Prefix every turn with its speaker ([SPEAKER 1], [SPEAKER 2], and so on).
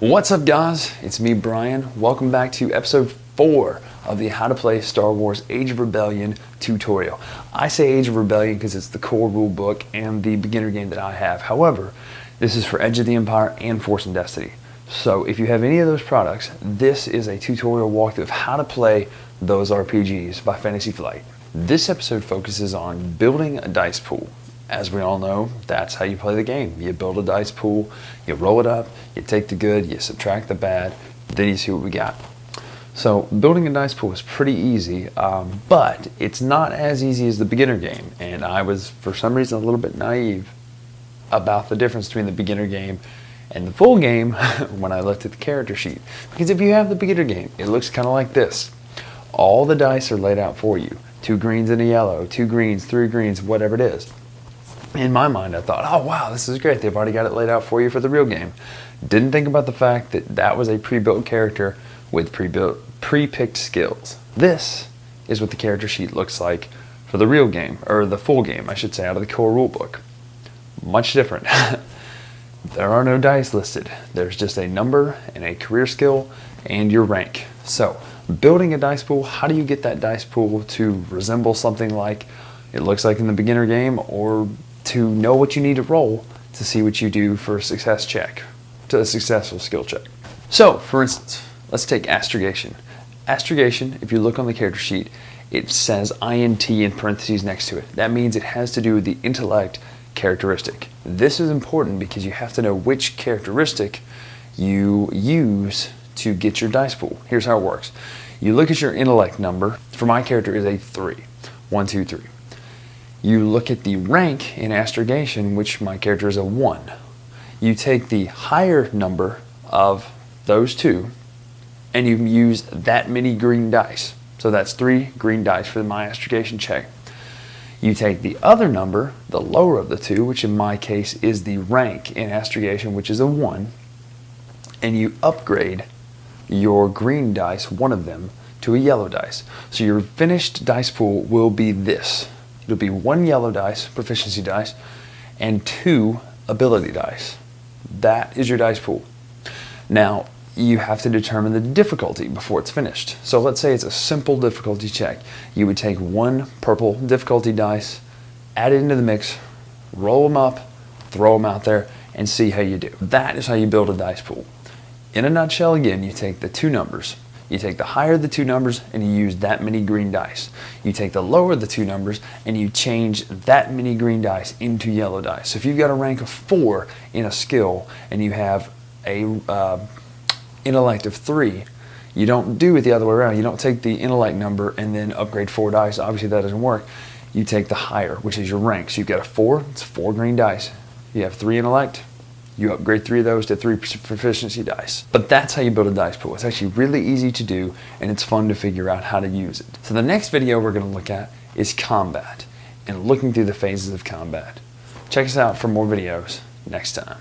[SPEAKER 1] What's up, guys? It's me, Brian. Welcome back to episode 4 of the How to Play Star Wars Age of Rebellion tutorial. I say Age of Rebellion because it's the core rule book and the beginner game that I have. However, this is for Edge of the Empire and Force and Destiny. So if you have any of those products, this is a tutorial walkthrough of how to play those RPGs by Fantasy Flight. This episode focuses on building a dice pool. As we all know, that's how you play the game. You build a dice pool, you roll it up, you take the good, you subtract the bad, then you see what we got. So building a dice pool is pretty easy, but it's not as easy as the beginner game. And I was, for some reason, a little bit naive about the difference between the beginner game and the full game when I looked at the character sheet. Because if you have the beginner game, it looks kind of like this. All the dice are laid out for you. 2 greens and a yellow, 2 greens, 3 greens, whatever it is. In my mind, I thought, oh wow, this is great. They've already got it laid out for you for the real game. Didn't think about the fact that that was a pre-built character with pre-picked skills. This is what the character sheet looks like for the real game, or the full game, I should say, out of the core rulebook. Much different. There are no dice listed. There's just a number and a career skill and your rank. So, building a dice pool, how do you get that dice pool to resemble something like it looks like in the beginner game, or to know what you need to roll to see what you do for a success check, to a successful skill check. So, for instance, let's take astrogation. Astrogation, if you look on the character sheet, it says INT in parentheses next to it. That means it has to do with the intellect characteristic. This is important because you have to know which characteristic you use to get your dice pool. Here's how it works. You look at your intellect number. For my character is a 3. 1, 2, 3. You look at the rank in astrogation, which my character is a 1. You take the higher number of those two, and you use that many green dice. So that's 3 green dice for my astrogation check. You take the other number, the lower of the two, which in my case is the rank in astrogation, which is a 1, and you upgrade your green dice, one of them, to a yellow dice. So your finished dice pool will be this. It'll be 1 yellow dice, proficiency dice, and 2 ability dice. That is your dice pool. Now, you have to determine the difficulty before it's finished. So let's say it's a simple difficulty check. You would take 1 purple difficulty dice, add it into the mix, roll them up, throw them out there, and see how you do. That is how you build a dice pool. In a nutshell, again, you take the 2 numbers. You take the higher of the 2 numbers and you use that many green dice. You take the lower of the 2 numbers and you change that many green dice into yellow dice. So if you've got a rank of 4 in a skill and you have a intellect of 3, you don't do it the other way around. You don't take the intellect number and then upgrade 4 dice. Obviously that doesn't work. You take the higher, which is your rank. So you've got a 4, it's 4 green dice. You have 3 intellect, you upgrade 3 of those to 3 proficiency dice. But that's how you build a dice pool. It's actually really easy to do, and it's fun to figure out how to use it. So the next video we're going to look at is combat, and looking through the phases of combat. Check us out for more videos next time.